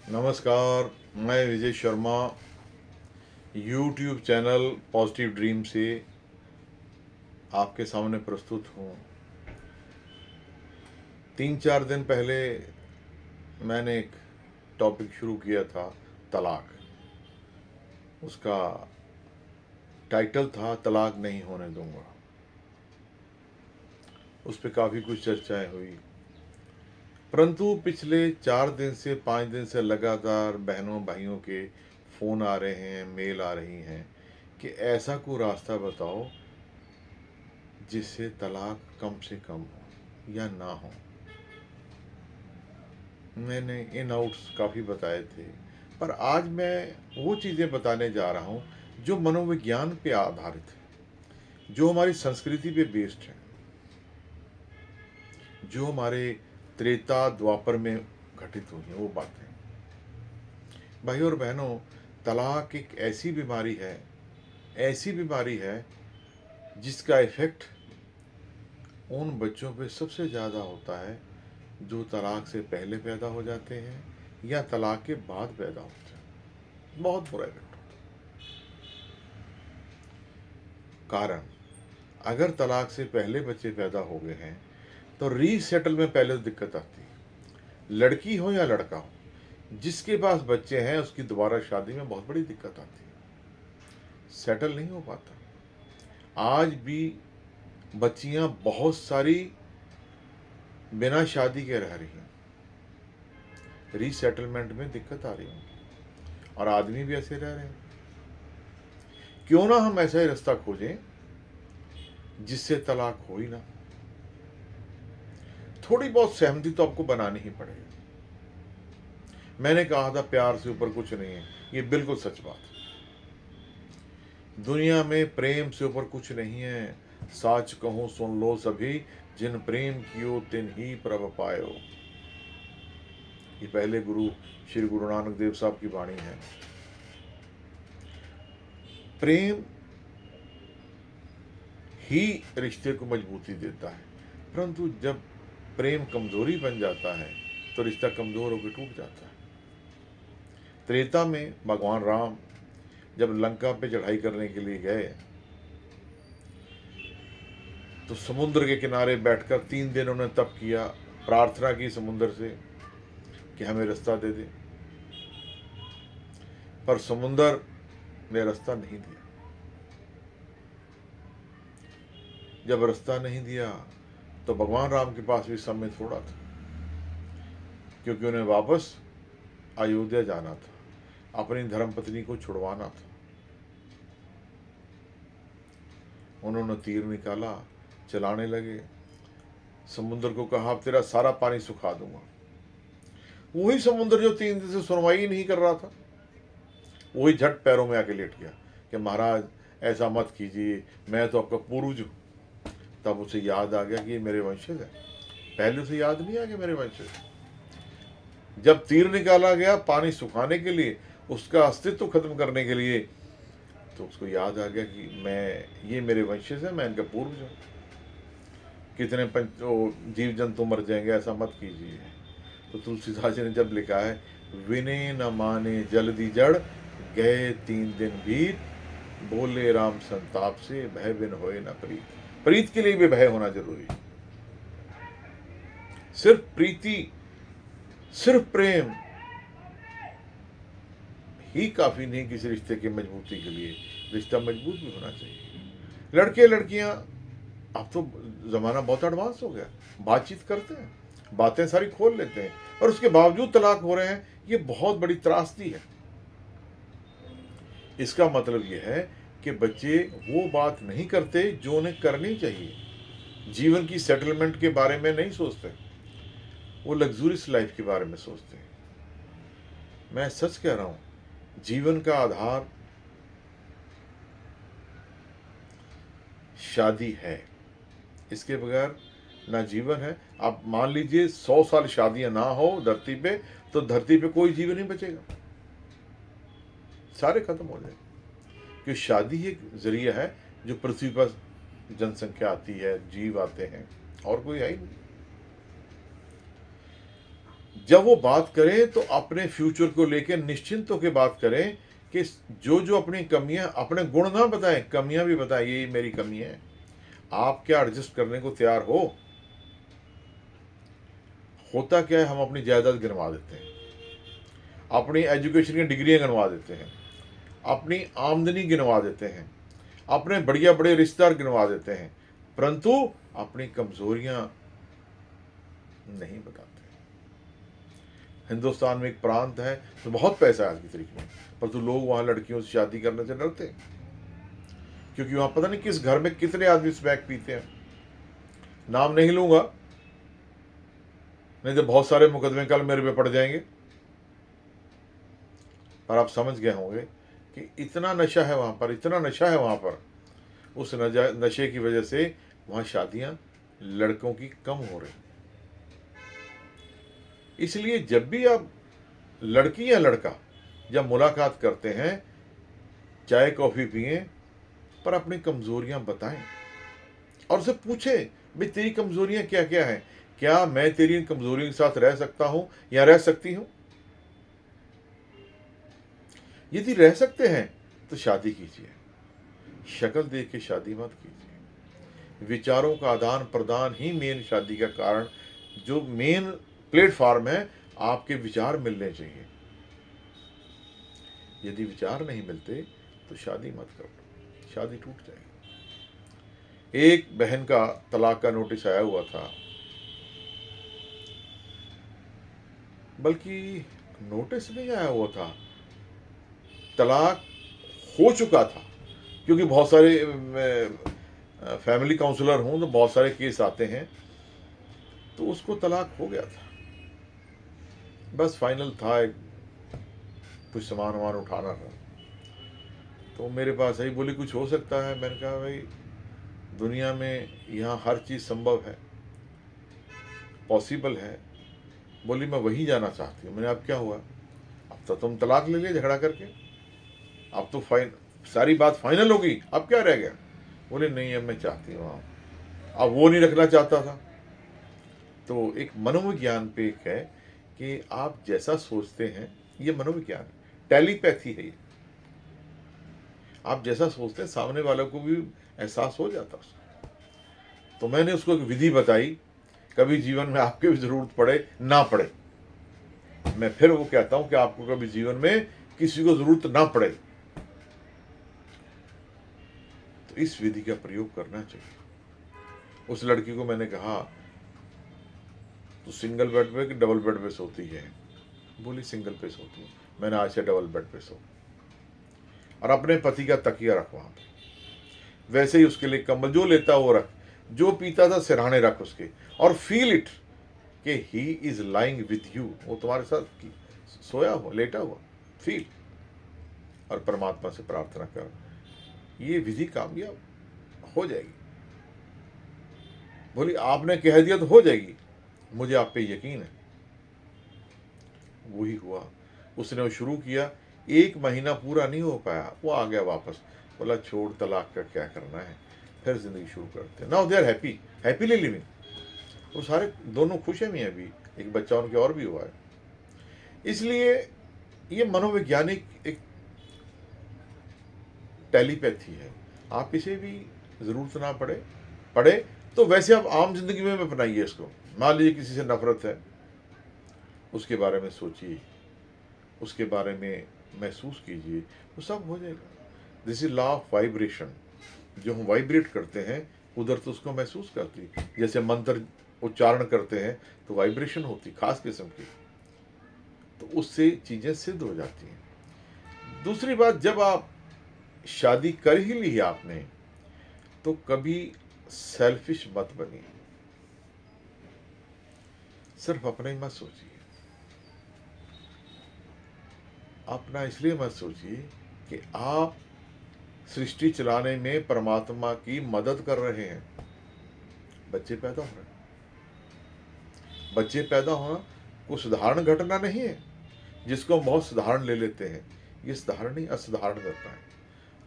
नमस्कार। मैं Vijay Sharma YouTube channel positive dream से आपके सामने प्रस्तुत हूँ। 3-4 दिन पहले मैंने एक टॉपिक शुरू किया था, तलाक। उसका टाइटल था तलाक नहीं होने दूंगा। उस पर काफ़ी कुछ चर्चाएं हुई, परंतु पिछले 4 दिन से 5 दिन से लगातार बहनों भाइयों के फ़ोन आ रहे हैं, मेल आ रही हैं कि ऐसा कोई रास्ता बताओ जिससे तलाक कम से कम हो या ना हो। मैंने इन आउट्स काफ़ी बताए थे, पर आज मैं वो चीज़ें बताने जा रहा हूँ जो मनोविज्ञान पे आधारित है, जो हमारी संस्कृति पे बेस्ड है, जो हमारे त्रेता द्वापर में घटित हुई हैं वो बातें। भाई और बहनों, तलाक एक ऐसी बीमारी है जिसका इफेक्ट उन बच्चों पे सबसे ज़्यादा होता है जो तलाक से पहले पैदा हो जाते हैं या तलाक के बाद पैदा होते हैं। बहुत बुरा इफेक्ट होता है। कारण, अगर तलाक से पहले बच्चे पैदा हो गए हैं तो रीसेटल में पहले तो दिक्कत आती है। लड़की हो या लड़का हो, जिसके पास बच्चे हैं उसकी दोबारा शादी में बहुत बड़ी दिक्कत आती है, सेटल नहीं हो पाता। आज भी बच्चियां बहुत सारी बिना शादी के रह रही हैं, रीसेटलमेंट में दिक्कत आ रही है, और आदमी भी ऐसे रह रहे हैं। क्यों ना हम ऐसा ही रास्ता खोजें जिससे तलाक हो ही ना। थोड़ी बहुत सहमति तो आपको बनानी ही पड़ेगी। मैंने कहा था प्यार से ऊपर कुछ नहीं है, ये बिल्कुल सच बात है। दुनिया में प्रेम से ऊपर कुछ नहीं है। साच कहूं सुन लो सभी, जिन प्रेम कियो तिन ही प्रभ पायो। ये पहले गुरु श्री गुरु नानक देव साहब की वाणी है। प्रेम ही रिश्ते को मजबूती देता है, परंतु जब प्रेम कमजोरी बन जाता है तो रिश्ता कमजोर होकर टूट जाता है। त्रेता में भगवान राम जब लंका पे चढ़ाई करने के लिए गए तो समुद्र के किनारे बैठकर 3 दिन उन्होंने तप किया, प्रार्थना की समुद्र से कि हमें रास्ता दे दे, पर समुद्र ने रास्ता नहीं दिया। जब रास्ता नहीं दिया तो भगवान राम के पास भी समय थोड़ा था, क्योंकि उन्हें वापस अयोध्या जाना था, अपनी धर्मपत्नी को छुड़वाना था। उन्होंने तीर निकाला, चलाने लगे, समुद्र को कहा अब तेरा सारा पानी सुखा दूंगा। वही समुद्र जो 3 दिन से सुनवाई नहीं कर रहा था, वही झट पैरों में आके लेट गया कि महाराज ऐसा मत कीजिए, मैं तो आपका पूर्वज हूँ। तब उसे याद आ गया कि ये मेरे वंशज है। पहले उसे याद नहीं आया कि मेरे वंशज। जब तीर निकाला गया पानी सुखाने के लिए, उसका अस्तित्व खत्म करने के लिए, तो उसको याद आ गया कि ये मेरे वंशज है, मैं इनका पूर्वज हूँ। कितने जीव जंतु मर जाएंगे, ऐसा मत कीजिए। तो तुलसीदास जी ने जब लिखा है, विनय न माने जल्दी जड़, गए 3 दिन बीत, बोले राम संताप से, भय बिन होए न प्रीत। प्रीत के लिए भी भय होना जरूरी है। सिर्फ प्रीति, सिर्फ प्रेम ही काफी नहीं किसी रिश्ते की मजबूती के लिए। रिश्ता मजबूत भी होना चाहिए। लड़के लड़कियां, अब तो जमाना बहुत एडवांस हो गया, बातचीत करते हैं, बातें सारी खोल लेते हैं, और उसके बावजूद तलाक हो रहे हैं। ये बहुत बड़ी त्रासदी है। इसका मतलब यह है कि बच्चे वो बात नहीं करते जो उन्हें करनी चाहिए। जीवन की सेटलमेंट के बारे में नहीं सोचते, वो लग्जूरियस लाइफ के बारे में सोचते हैं। मैं सच कह रहा हूं, जीवन का आधार शादी है। इसके बगैर ना जीवन है। आप मान लीजिए 100 साल शादियां ना हो धरती पे, तो धरती पे कोई जीवन नहीं बचेगा, सारे खत्म हो जाएंगे। क्योंकि शादी एक जरिया है जो पृथ्वी पर जनसंख्या आती है, जीव आते हैं, और कोई है ही नहीं। जब वो बात करें तो अपने फ्यूचर को लेकर निश्चिंत होकर बात करें कि जो जो अपनी कमियां, अपने गुण ना बताएं, कमियां भी बताएं, ये मेरी कमी है, आप क्या एडजस्ट करने को तैयार हो। होता क्या है, हम अपनी जायदाद गिनवा देते हैं, अपनी एजुकेशन की डिग्रियां गिनवा देते हैं, अपनी आमदनी गिनवा देते हैं, अपने बढ़िया बड़े रिश्तेदार गिनवा देते हैं, परंतु अपनी कमजोरियां नहीं बताते। हिंदुस्तान में एक प्रांत है तो बहुत पैसा है आज की तारीख में, परंतु लोग वहां लड़कियों से शादी करने से डरते हैं, क्योंकि वहां पता नहीं किस घर में कितने आदमी स्मैक पीते हैं। नाम नहीं लूंगा, नहीं तो बहुत सारे मुकदमे कल मेरे पे पड़ जाएंगे। पर आप समझ गए होंगे कि इतना नशा है वहां पर, इतना नशा है वहां पर, उस नशे की वजह से वहां शादियां लड़कों की कम हो रही। इसलिए जब भी आप लड़की या लड़का जब मुलाकात करते हैं, चाय कॉफी पिए, पर अपनी कमजोरियां बताएं और उसे पूछें, भाई तेरी कमजोरियां क्या क्या हैं, क्या मैं तेरी इन कमजोरियों के साथ रह सकता हूं या रह सकती हूं। यदि रह सकते हैं तो शादी कीजिए, शक्ल देख के शादी मत कीजिए। विचारों का आदान प्रदान ही मेन शादी का कारण, जो मेन प्लेटफॉर्म है, आपके विचार मिलने चाहिए। यदि विचार नहीं मिलते तो शादी मत करो, शादी टूट जाएगी। एक बहन का तलाक का नोटिस आया हुआ था, बल्कि नोटिस नहीं आया हुआ था, तलाक हो चुका था, क्योंकि बहुत सारे फैमिली काउंसलर हूं तो बहुत सारे केस आते हैं, तो उसको तलाक हो गया था, बस फाइनल था, एक कुछ सामान वामान उठाना था। तो मेरे पास आई, बोली कुछ हो सकता है। मैंने कहा भाई दुनिया में यहाँ हर चीज़ संभव है, पॉसिबल है। बोली मैं वहीं जाना चाहती हूँ। मैंने अब क्या हुआ, अब तो तुम तलाक ले लिया झगड़ा करके, अब तो सारी बात फाइनल होगी, अब क्या रह गया। बोले नहीं अब मैं चाहती हूँ वहाँ, अब वो नहीं रखना चाहता था। तो एक मनोविज्ञान पे एक है कि आप जैसा सोचते हैं, ये मनोविज्ञान टेलीपैथी है ये, आप जैसा सोचते हैं सामने वालों को भी एहसास हो जाता है। तो मैंने उसको एक विधि बताई, कभी जीवन में आपके भी जरूरत पड़े ना पड़े, मैं फिर वो कहता हूं कि आपको कभी जीवन में किसी को जरूरत ना पड़े तो इस विधि का प्रयोग करना चाहिए। उस लड़की को मैंने कहा तो सिंगल बेड पे कि डबल बेड पे सोती है। बोली सिंगल पे सोती हूँ। मैंने आज से डबल बेड पे सो, और अपने पति का तकिया रख वहां पे, वैसे ही उसके लिए कंबल जो लेता वो रख, जो पीता था सिरहाने रख उसके, और फील इट कि he is lying with you, वो तुम्हारे साथ सोया हुआ लेटा हुआ, फील, और परमात्मा से प्रार्थना कर। ये विधि कामयाब हो जाएगी। बोली आपने कह दिया तो हो जाएगी, मुझे आप पे यकीन है। वही हुआ, उसने वो शुरू किया, 1 महीना पूरा नहीं हो पाया, वो आ गया वापस। बोला छोड़, तलाक का क्या करना है, फिर जिंदगी शुरू करते हैं। Now they are happy, happily living. वो सारे दोनों खुश हैं, अभी एक बच्चा उनके और भी हुआ है। इसलिए ये मनोवैज्ञानिक एक टेलीपैथी है, आप इसे भी जरूरत ना पड़े तो वैसे आप आम जिंदगी में अपनाइए इसको। मान लीजिए किसी से नफरत है, उसके बारे में सोचिए, उसके बारे में महसूस कीजिए, वो सब हो जाएगा। This is law of vibration, जो हम वाइब्रेट करते हैं उधर तो उसको महसूस करती है। जैसे मंत्र उच्चारण करते हैं तो वाइब्रेशन होती खास किस्म की, तो उससे चीजें सिद्ध हो जाती हैं। दूसरी बात, जब आप शादी कर ही ली आपने तो कभी सेल्फिश मत बनिए, सिर्फ अपना ही मत सोचिए। अपना इसलिए मत सोचिए कि आप सृष्टि चलाने में परमात्मा की मदद कर रहे हैं। बच्चे पैदा हो रहे हैं, बच्चे पैदा होना कोई साधारण घटना नहीं है जिसको हम बहुत साधारण ले लेते हैं। ये साधारण नहीं, असाधारण घटना है।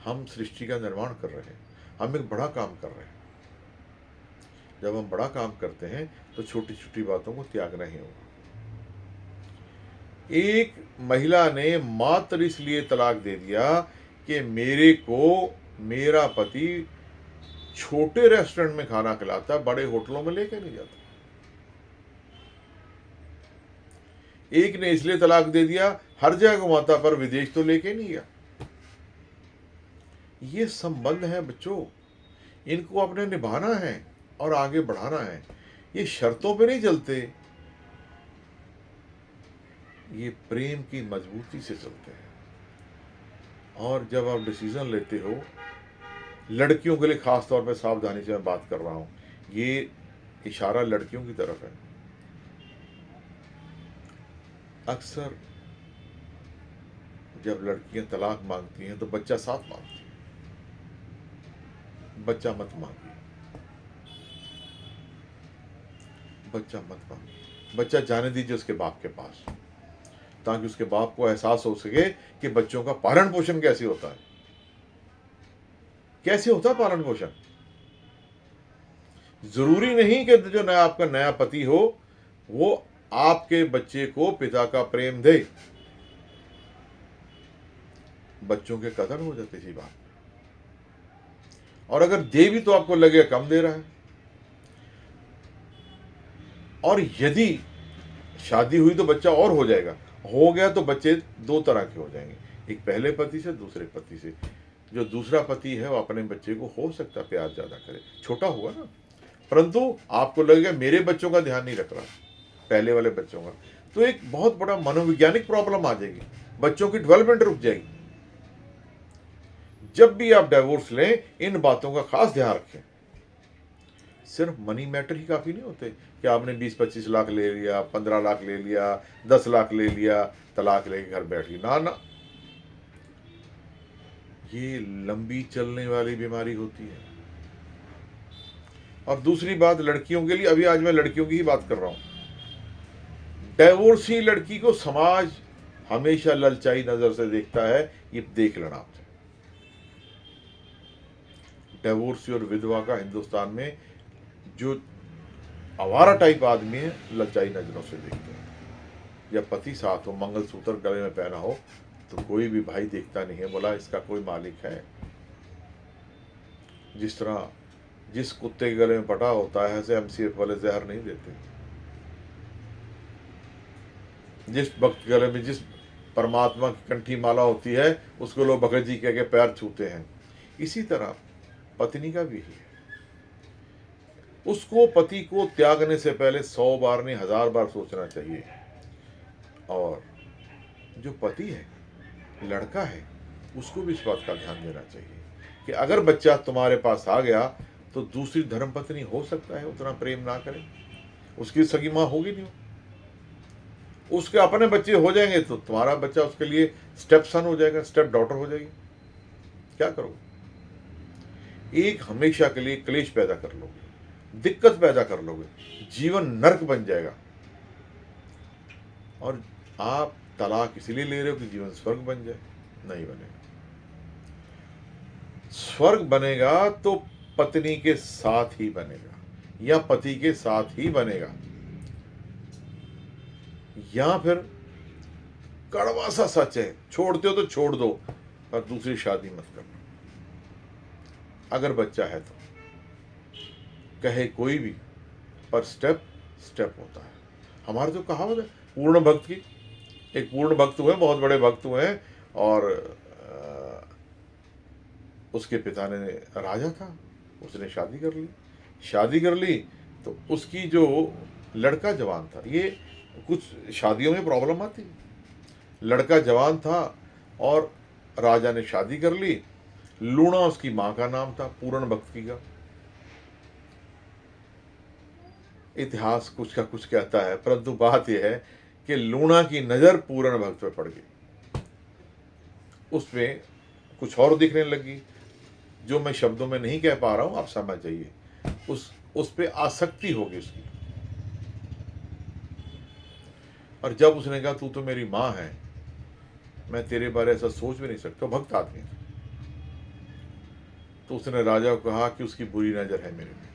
हम सृष्टि का निर्माण कर रहे हैं, हम एक बड़ा काम कर रहे हैं। जब हम बड़ा काम करते हैं तो छोटी छोटी बातों को त्यागना ही होगा। एक महिला ने मात्र इसलिए तलाक दे दिया कि मेरे को मेरा पति छोटे रेस्टोरेंट में खाना खिलाता, बड़े होटलों में लेके नहीं जाता। एक ने इसलिए तलाक दे दिया, हर जगह घुमाता पर विदेश तो लेके नहीं गया। ये संबंध है बच्चों, इनको आपने निभाना है और आगे बढ़ाना है। ये शर्तों पे नहीं चलते, ये प्रेम की मजबूती से चलते हैं। और जब आप डिसीजन लेते हो, लड़कियों के लिए खास तौर पे सावधानी से मैं बात कर रहा हूं, ये इशारा लड़कियों की तरफ है। अक्सर जब लड़कियां तलाक मांगती हैं तो बच्चा साथ मांगती है। बच्चा मत मांगिए, बच्चा मत मांगिए, बच्चा जाने दीजिए उसके बाप के पास, ताकि उसके बाप को एहसास हो सके कि बच्चों का पालन पोषण कैसे होता है। कैसे होता है पालन पोषण? जरूरी नहीं कि जो नया आपका नया पति हो वो आपके बच्चे को पिता का प्रेम दे। बच्चों के कदर हो जाते इसी बात, और अगर दे भी तो आपको लगे कम दे रहा है। और यदि शादी हुई तो बच्चा और हो जाएगा, हो गया तो बच्चे दो तरह के हो जाएंगे, एक पहले पति से, दूसरे पति से। जो दूसरा पति है वो अपने बच्चे को हो सकता है प्यार ज्यादा करे, छोटा हुआ ना, परंतु आपको लगेगा मेरे बच्चों का ध्यान नहीं रख रहा, पहले वाले बच्चों का, तो एक बहुत बड़ा मनोवैज्ञानिक प्रॉब्लम आ जाएगी, बच्चों की डेवलपमेंट रुक जाएगी। जब भी आप डिवोर्स लें, इन बातों का खास ध्यान रखें। सिर्फ मनी मैटर ही काफी नहीं होते कि आपने 20-25 लाख ले लिया, 15 लाख ले लिया, 10 लाख ले लिया, तलाक लेके घर बैठ गई, ना ना, ये लंबी चलने वाली बीमारी होती है। और दूसरी बात लड़कियों के लिए, अभी आज मैं लड़कियों की ही बात कर रहा हूं, डिवोर्सी लड़की को समाज हमेशा ललचाई नजर से देखता है, ये देख लेना आपसे। डिवोर्सी और विधवा का हिंदुस्तान में जो आवारा टाइप आदमी है, ललचाई नजरों से देखते हैं। जब पति साथ हो, मंगलसूत्र गले में पहना हो, तो कोई भी भाई देखता नहीं है, बोला इसका कोई मालिक है। जिस तरह जिस कुत्ते के गले में पटा होता है, ऐसे MCF वाले जहर नहीं देते। जिस भक्त गले में जिस परमात्मा की कंठी माला होती है, उसको लोग भगत जी कह के पैर छूते हैं। इसी तरह पत्नी का भी है, उसको पति को त्यागने से पहले 100 बार नहीं 1000 बार सोचना चाहिए। और जो पति है, लड़का है, उसको भी इस बात का ध्यान देना चाहिए कि अगर बच्चा तुम्हारे पास आ गया तो दूसरी धर्मपत्नी हो सकता है उतना प्रेम ना करे, उसकी सगी मां होगी नहीं, उसके अपने बच्चे हो जाएंगे तो तुम्हारा बच्चा उसके लिए स्टेप सन हो जाएगा, स्टेप डॉटर हो जाएगी। क्या करोगे? एक हमेशा के लिए क्लेश पैदा कर लोगे, दिक्कत पैदा कर लोगे, जीवन नर्क बन जाएगा। और आप तलाक इसलिए ले रहे हो कि जीवन स्वर्ग बन जाए, नहीं बनेगा। स्वर्ग बनेगा तो पत्नी के साथ ही बनेगा, या पति के साथ ही बनेगा, या फिर कड़वा सा सच है, छोड़ते हो तो छोड़ दो, पर दूसरी शादी मत करना। अगर बच्चा है तो कहे कोई भी, पर स्टेप स्टेप होता है। हमारे तो कहावत है पूर्ण भक्त की, एक पूर्ण भक्त हुए, बहुत बड़े भक्त हुए हैं, और उसके पिता ने राजा था, उसने शादी कर ली। शादी कर ली तो उसकी जो लड़का जवान था, ये कुछ शादियों में प्रॉब्लम आती, लड़का जवान था और राजा ने शादी कर ली। लूणा उसकी मां का नाम था, पूर्ण भक्ति का। इतिहास कुछ का कुछ कहता है, परंतु बात यह है कि लूणा की नजर पूर्ण भक्त पे पड़ गई, उसमें कुछ और दिखने लगी, जो मैं शब्दों में नहीं कह पा रहा हूं, आप समझ जाइए। उस पे आसक्ति होगी उसकी। और जब उसने कहा तू तो मेरी मां है, मैं तेरे बारे ऐसा सोच भी नहीं सकता, भक्त आदमी, तो उसने राजा को कहा कि उसकी बुरी नजर है मेरे में।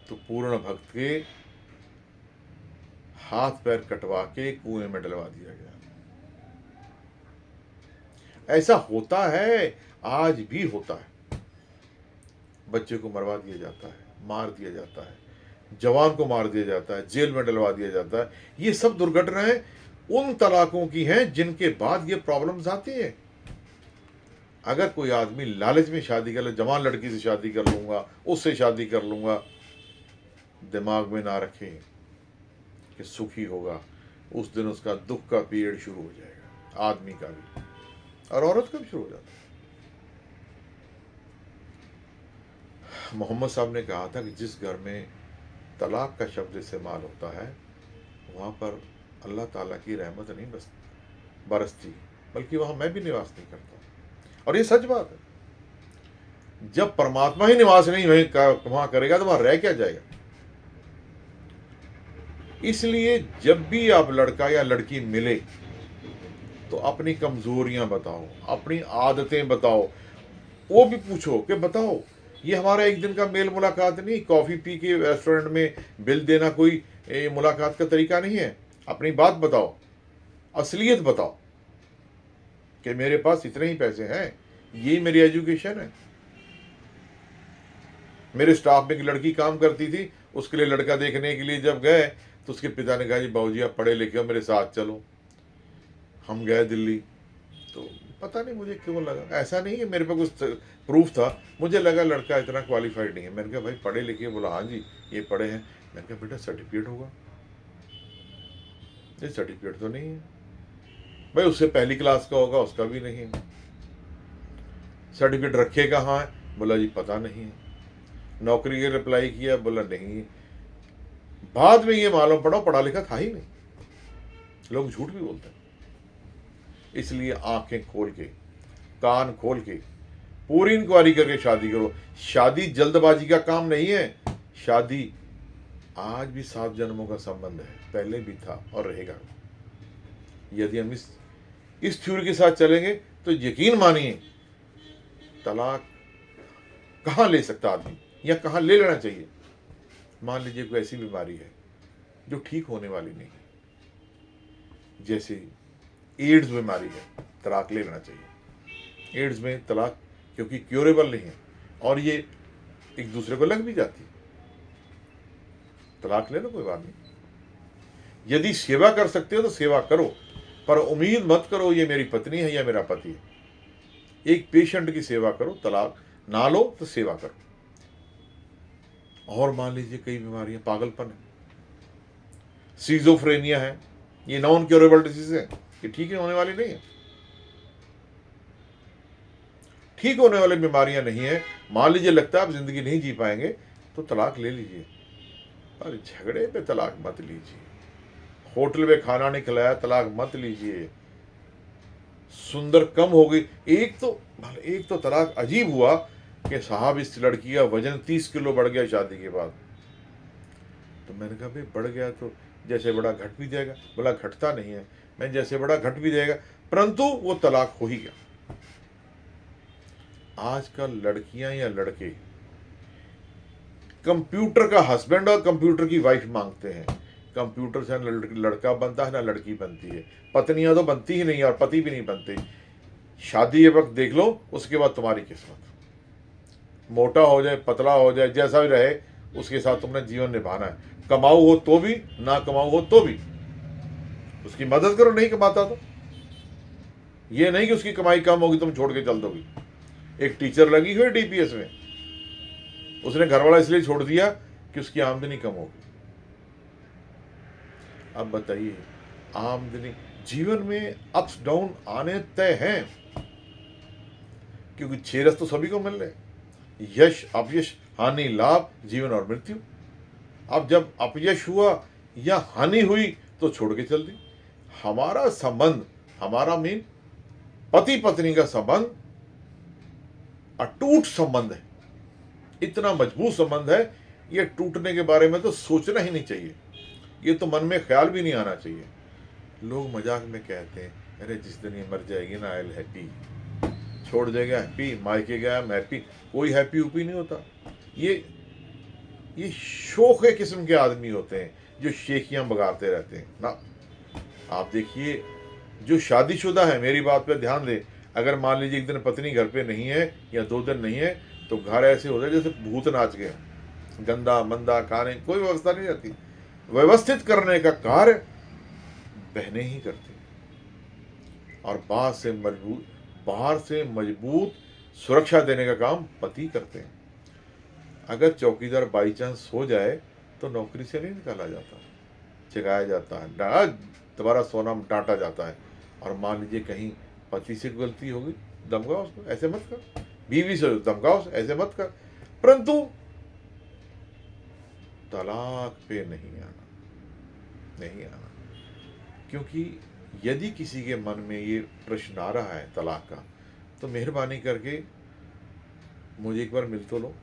तो पूर्ण भक्त के हाथ पैर कटवा के कुएं में डलवा दिया गया। ऐसा होता है, आज भी होता है। बच्चे को मरवा दिया जाता है, मार दिया जाता है, जवान को मार दिया जाता है, जेल में डलवा दिया जाता है। ये सब दुर्घटनाएं उन तलाकों की हैं जिनके बाद ये प्रॉब्लम्स आती हैं। अगर कोई आदमी लालच में शादी कर ले, जवान लड़की से शादी कर लूंगा, उससे शादी कर लूंगा, दिमाग में ना रखे कि सुखी होगा, उस दिन उसका दुख का पीरियड शुरू हो जाएगा, आदमी का भी और औरत का भी शुरू हो जाता है। मोहम्मद साहब ने कहा था कि जिस घर में तलाक का शब्द इस्तेमाल होता है वहाँ पर अल्लाह ताला की रहमत नहीं बरसती, बल्कि वहाँ मैं भी निवास नहीं करता। और ये सच बात है। जब परमात्मा ही निवास नहीं वहाँ करेगा तो वहाँ रह क्या जाएगा। इसलिए जब भी आप लड़का या लड़की मिले तो अपनी कमजोरियां बताओ, अपनी आदतें बताओ, वो भी पूछो कि बताओ ये हमारा एक दिन का मेल मुलाकात नहीं, कॉफी पी के रेस्टोरेंट में बिल देना कोई मुलाकात का तरीका नहीं है। अपनी बात बताओ, असलियत बताओ कि मेरे पास इतने ही पैसे हैं, ये मेरी एजुकेशन है। मेरे स्टाफ में एक लड़की काम करती थी, उसके लिए लड़का देखने के लिए जब गए तो उसके पिता ने कहा जी बाबूजी आप पढ़े लिखे हो, मेरे साथ चलो। हम गए दिल्ली, तो पता नहीं मुझे क्यों लगा, ऐसा नहीं कि मेरे पे कुछ प्रूफ था, मुझे लगा लड़का इतना क्वालिफाइड नहीं है। मैंने कहा भाई पढ़े लिखे? बोला हाँ जी ये पढ़े हैं। मैंने कहा बेटा सर्टिफिकेट होगा? ये सर्टिफिकेट तो नहीं है। भाई उससे पहली क्लास का होगा, उसका भी नहीं है। सर्टिफिकेट रखे कहाँ है? बोला जी पता नहीं है। नौकरी के लिए अप्लाई किया? बोला नहीं है। बाद में ये मालूम पड़ा पढ़ा लिखा था ही नहीं। लोग झूठ भी बोलते हैं। इसलिए आंखें खोल के, कान खोल के, पूरी इंक्वायरी करके शादी करो। शादी जल्दबाजी का काम नहीं है। शादी आज भी 7 जन्मों का संबंध है, पहले भी था और रहेगा। यदि हम इस थ्योरी के साथ चलेंगे तो यकीन मानिए तलाक कहाँ ले सकता आदमी या कहाँ ले लेना चाहिए। मान लीजिए कोई ऐसी बीमारी है जो ठीक होने वाली नहीं है, जैसे एड्स बीमारी है, तलाक ले लेना चाहिए। एड्स में तलाक क्योंकि क्योरेबल नहीं है और ये एक दूसरे को लग भी जाती है, तलाक ले लो, कोई बात नहीं। यदि सेवा कर सकते हो तो सेवा करो, पर उम्मीद मत करो ये मेरी पत्नी है या मेरा पति है। एक पेशेंट की सेवा करो, तलाक ना लो तो सेवा करो। और मान लीजिए कई बीमारियां, पागलपन है, सीजोफ्रेनिया है, ये नॉन क्योरेबल डिजीज है, ये ठीक होने वाली नहीं है। ठीक होने वाली बीमारियां नहीं है। मान लीजिए लगता है आप जिंदगी नहीं जी पाएंगे तो तलाक ले लीजिए, पर झगड़े पे तलाक मत लीजिए। होटल में खाना नहीं खिलाया तलाक मत लीजिए। सुंदर कम हो गई, एक तो तलाक अजीब हुआ कि साहब इस लड़की का वजन 30 किलो बढ़ गया शादी के बाद। तो मैंने कहा भाई बढ़ गया तो जैसे बड़ा घट भी जाएगा। बोला घटता नहीं है, मैं जैसे बड़ा घट भी जाएगा, परंतु वो तलाक हो ही गया। आजकल लड़कियां या लड़के कंप्यूटर का हस्बैंड और कंप्यूटर की वाइफ मांगते हैं। कंप्यूटर से ना लड़का बनता है ना लड़की बनती है। पत्नियां तो बनती ही नहीं और पति भी नहीं बनते। शादी के वक्त देख लो, उसके बाद तुम्हारी किस्मत। मोटा हो जाए, पतला हो जाए, जैसा भी रहे, उसके साथ तुमने जीवन निभाना है। कमाऊ हो तो भी, ना कमाऊ हो तो भी उसकी मदद करो। नहीं कमाता तो ये नहीं कि उसकी कमाई कम होगी तुम छोड़ के चल दोगी। एक टीचर लगी हुई डीपीएस में, उसने घरवाला इसलिए छोड़ दिया कि उसकी आमदनी कम होगी। अब बताइए, आमदनी, जीवन में अप्स डाउन आने तय हैं, क्योंकि 6 रस तो सभी को मिल रहे, यश अपयश हानि लाभ जीवन और मृत्यु। अब जब अपयश हुआ या हानि हुई तो छोड़ के चल दी। हमारा संबंध, हमारा मीन पति पत्नी का संबंध अटूट संबंध है, इतना मजबूत संबंध है, ये टूटने के बारे में तो सोचना ही नहीं चाहिए। ये तो मन में ख्याल भी नहीं आना चाहिए। लोग मजाक में कहते हैं अरे जिस दिन ये मर जाएगी ना आई हैप्पी, छोड़ देगा हैप्पी, मायके गया हैप्पी। कोई हैप्पी उपी नहीं होता। ये शोखे किस्म के आदमी होते हैं जो शेखियां बगाते रहते हैं ना। आप देखिए, जो शादीशुदा है, मेरी बात पे ध्यान दें, अगर मान लीजिए एक दिन पत्नी घर पे नहीं है या 2 दिन नहीं है, तो घर ऐसे होता है जैसे भूत नाच गए, गंदा मंदा खाने कोई व्यवस्था नहीं रहती। व्यवस्थित करने का कार्य बहनें ही करती हैं, और बाहर से मजबूत सुरक्षा देने का काम पति करते हैं। अगर चौकीदार बाई चांस सो जाए तो नौकरी से नहीं निकाला जाता, चिढ़ाया जाता है, दोबारा सोना डांटा जाता है। और मान लीजिए कहीं पति से गलती होगी, धमकाओ उसको, ऐसे मत कर। बीवी से धमकाओ, ऐसे मत कर। परंतु तलाक पे नहीं आना, नहीं आना। क्योंकि यदि किसी के मन में ये प्रश्न आ रहा है तलाक का, तो मेहरबानी करके मुझे एक बार मिल तो लो।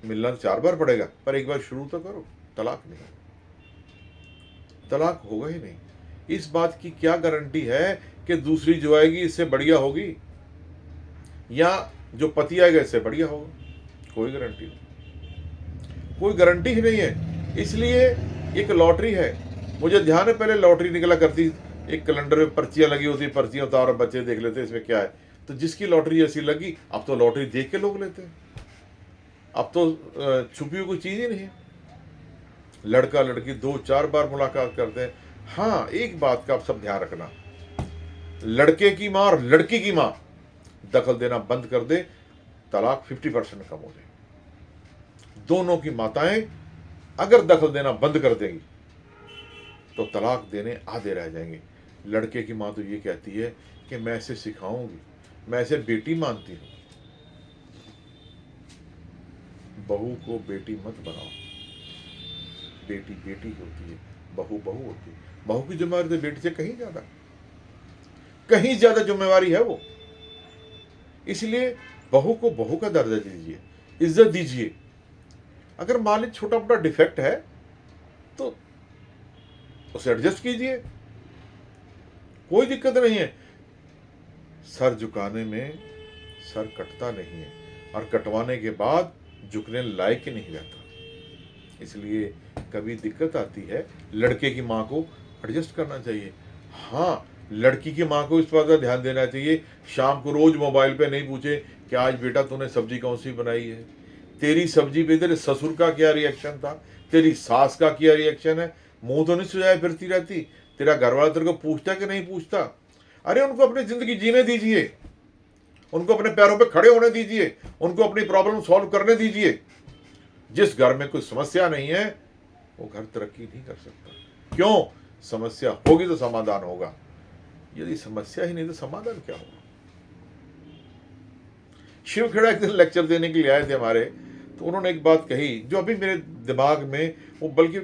मिलना तो 4 बार पड़ेगा, पर एक बार शुरू तो करो। तलाक नहीं, तलाक होगा ही नहीं। इस बात की क्या गारंटी है कि दूसरी जो आएगी इससे बढ़िया होगी, या जो पति आएगा इससे बढ़िया होगा? कोई गारंटी नहीं, कोई गारंटी ही नहीं है। इसलिए एक लॉटरी है। मुझे ध्यान है, पहले लॉटरी निकला करती, एक कैलेंडर में पर्चियां लगी होती, पर्चियां उतारो, बच्चे देख लेते इसमें क्या है। तो जिसकी लॉटरी ऐसी लगी, अब तो लॉटरी देख के लोग लेते हैं। अब तो छुपी हुई कोई चीज ही नहीं है। लड़का लड़की 2-4 बार मुलाकात करते हैं। हाँ, एक बात का आप सब ध्यान रखना, लड़के की माँ और लड़की की माँ दखल देना बंद कर दे, तलाक 50% कम हो जाए। दोनों की माताएं अगर दखल देना बंद कर देंगी तो तलाक देने आधे रह जाएंगे। लड़के की माँ तो ये कहती है कि मैं इसे सिखाऊंगी, मैं इसे बेटी मानती हूं। बहू को बेटी मत बनाओ, बेटी बेटी होती है, बहू बहू होती है। बहू की जिम्मेवारी तो बेटी से कहीं ज्यादा जिम्मेवारी है वो। इसलिए बहू को बहू का दर्जा दीजिए, इज्जत दीजिए। अगर मान लीजिए छोटा मोटा डिफेक्ट है तो उसे एडजस्ट कीजिए, कोई दिक्कत नहीं है। सर झुकाने में सर कटता नहीं है, और कटवाने के बाद झुकने लायक ही नहीं रहता। इसलिए कभी दिक्कत आती है, लड़के की माँ को एडजस्ट करना चाहिए। हाँ, लड़की की माँ को इस बात का ध्यान देना चाहिए, शाम को रोज मोबाइल पे नहीं पूछे कि आज बेटा तूने सब्जी कौन सी बनाई है, तेरी सब्जी पे तेरे ससुर का क्या रिएक्शन था, तेरी सास का क्या रिएक्शन है। मुंह तो नहीं सुझाए फिरती रहती, तेरा घर वाला तेरे को पूछता कि नहीं पूछता। अरे उनको अपनी जिंदगी जीने दीजिए, उनको अपने पैरों पे खड़े होने दीजिए, उनको अपनी प्रॉब्लम सॉल्व करने दीजिए। जिस घर में कोई समस्या नहीं है वो घर तरक्की नहीं कर सकता। क्यों? समस्या होगी तो समाधान होगा, यदि समस्या ही नहीं तो समाधान क्या होगा। शिव खेड़ा एक दिन लेक्चर देने के लिए आए थे हमारे, तो उन्होंने एक बात कही जो अभी मेरे दिमाग में वो बल्कि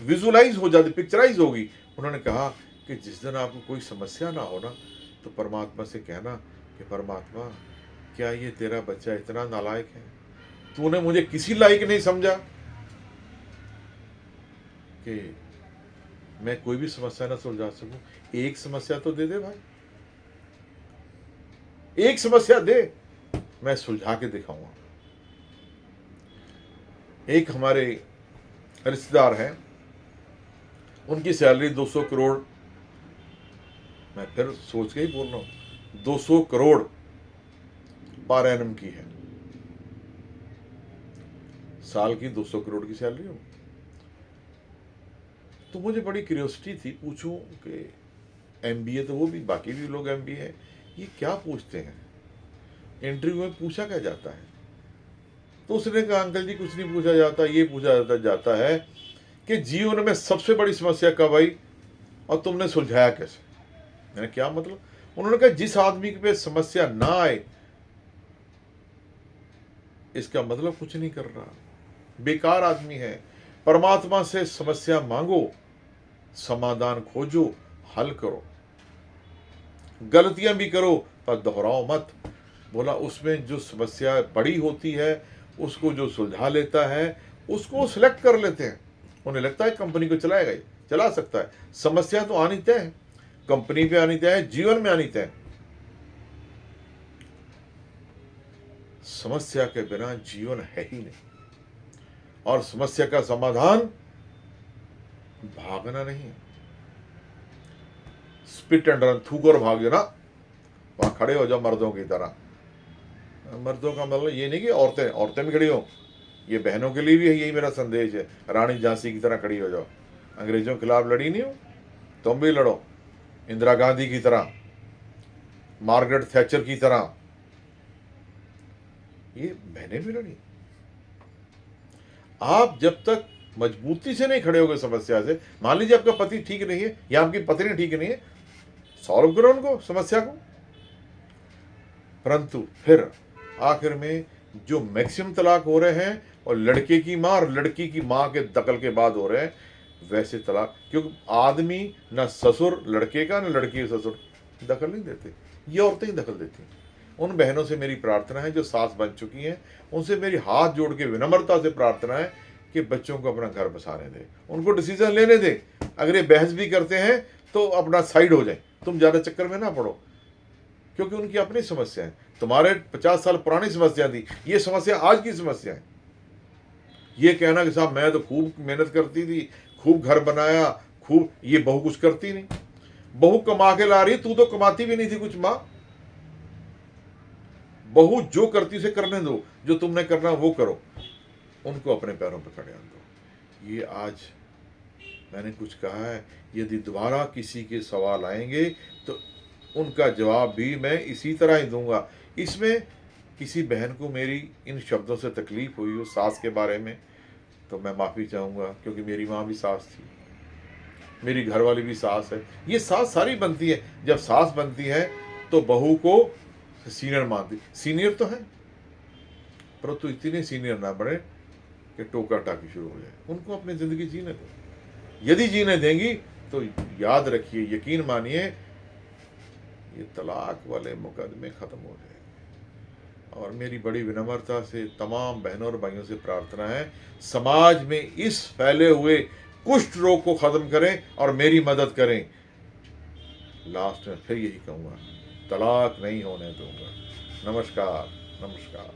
विजुलाइज हो जाती, पिक्चराइज होगी। उन्होंने कहा कि जिस दिन आपको कोई समस्या ना हो ना, तो परमात्मा से कहना कि परमात्मा, क्या ये तेरा बच्चा इतना नालायक है, तूने मुझे किसी लायक नहीं समझा कि मैं कोई भी समस्या ना सुलझा सकूं। एक समस्या तो दे दे भाई, एक समस्या दे, मैं सुलझा के दिखाऊंगा। एक हमारे रिश्तेदार हैं, उनकी सैलरी 200 करोड़, मैं फिर सोच के ही बोल रहा हूं, 200 करोड़ पर एनम की है। साल की 200 करोड़ की सैलरी हो। तो मुझे बड़ी क्यूरियोसिटी थी, पूछूं कि एमबीए तो वो भी, बाकी भी लोग एमबीए हैं, ये क्या पूछते हैं, इंटरव्यू में पूछा क्या जाता है। तो उसने कहा अंकल जी कुछ नहीं पूछा जाता, ये पूछा जाता है कि जीवन में सबसे बड़ी समस्या कब आई और तुमने सुलझाया कैसे। मैंने क्या मतलब? उन्होंने कहा जिस आदमी पे समस्या ना आए इसका मतलब कुछ नहीं कर रहा, बेकार आदमी है। परमात्मा से समस्या मांगो, समाधान खोजो, हल करो, गलतियां भी करो पर दोहराओ मत। बोला उसमें जो समस्या बड़ी होती है उसको जो सुलझा लेता है उसको सिलेक्ट कर लेते हैं। उन्हें लगता है कंपनी को चलाएगा, ही चला सकता है। समस्या तो आनी तय है, कंपनी पे आनी तय है, जीवन में आनी तय है। समस्या के बिना जीवन है ही नहीं। और समस्या का समाधान भागना नहीं है। स्पिट एंड रन, थूक और भाग ना, वहां खड़े हो जाओ मर्दों की तरह। मर्दों का मतलब ये नहीं कि औरतें औरतें भी खड़ी हो, ये बहनों के लिए भी है, यही मेरा संदेश है। रानी झांसी की तरह खड़ी हो जाओ। अंग्रेजों के खिलाफ लड़ी नहीं हो, तुम भी लड़ो, इंदिरा गांधी की तरह, मार्गरेट थैचर की तरह, ये बहनें भी लड़ी। आप जब तक मजबूती से नहीं खड़े होगे समस्या से, मान लीजिए आपका पति ठीक नहीं है या आपकी पत्नी ठीक नहीं है, सॉल्व करो उनको समस्या को। परंतु फिर आखिर में जो मैक्सिमम तलाक हो रहे हैं और लड़के की माँ और लड़की की माँ के दखल के बाद हो रहे हैं, वैसे तलाक, क्योंकि आदमी ना ससुर लड़के का ना लड़की का ससुर दखल नहीं देते, ये औरतें ही दखल देती हैं। उन बहनों से मेरी प्रार्थना है जो सास बन चुकी हैं, उनसे मेरी हाथ जोड़ के विनम्रता से प्रार्थना है कि बच्चों को अपना घर बसाने दे, उनको डिसीजन लेने दे। अगर ये बहस भी करते हैं तो अपना साइड हो जाए, तुम ज़्यादा चक्कर में ना पड़ो, क्योंकि उनकी अपनी समस्या है। तुम्हारे 50 साल पुरानी समस्या थी, ये समस्या आज की समस्या है। ये कहना कि साहब मैं तो खूब मेहनत करती थी, खूब घर बनाया, खूब, ये बहू कुछ करती नहीं। बहू कमा के ला रही, तू तो कमाती भी नहीं थी कुछ माँ। बहू जो करती उसे करने दो, जो तुमने करना वो करो, उनको अपने पैरों पर खड़े दो। ये आज मैंने कुछ कहा है, यदि दोबारा किसी के सवाल आएंगे तो उनका जवाब भी मैं इसी तरह ही दूंगा। इसमें किसी बहन को मेरी इन शब्दों से तकलीफ हुई हो सास के बारे में तो मैं माफ़ी चाहूँगा, क्योंकि मेरी माँ भी सास थी, मेरी घरवाली भी सास है। ये सास सारी बनती है। जब सास बनती है तो बहू को सीनियर मानती, सीनियर तो है, परंतु इतने सीनियर ना बने कि टोका टाकी शुरू हो जाए। उनको अपनी ज़िंदगी जीने दो। यदि जीने देंगी तो याद रखिए, यकीन मानिए, ये तलाक वाले मुकदमे ख़त्म हो जाएंगे। और मेरी बड़ी विनम्रता से तमाम बहनों और भाइयों से प्रार्थना है, समाज में इस फैले हुए कुष्ठ रोग को ख़त्म करें और मेरी मदद करें। लास्ट में फिर यही कहूँगा, तलाक नहीं होने दूंगा। नमस्कार, नमस्कार।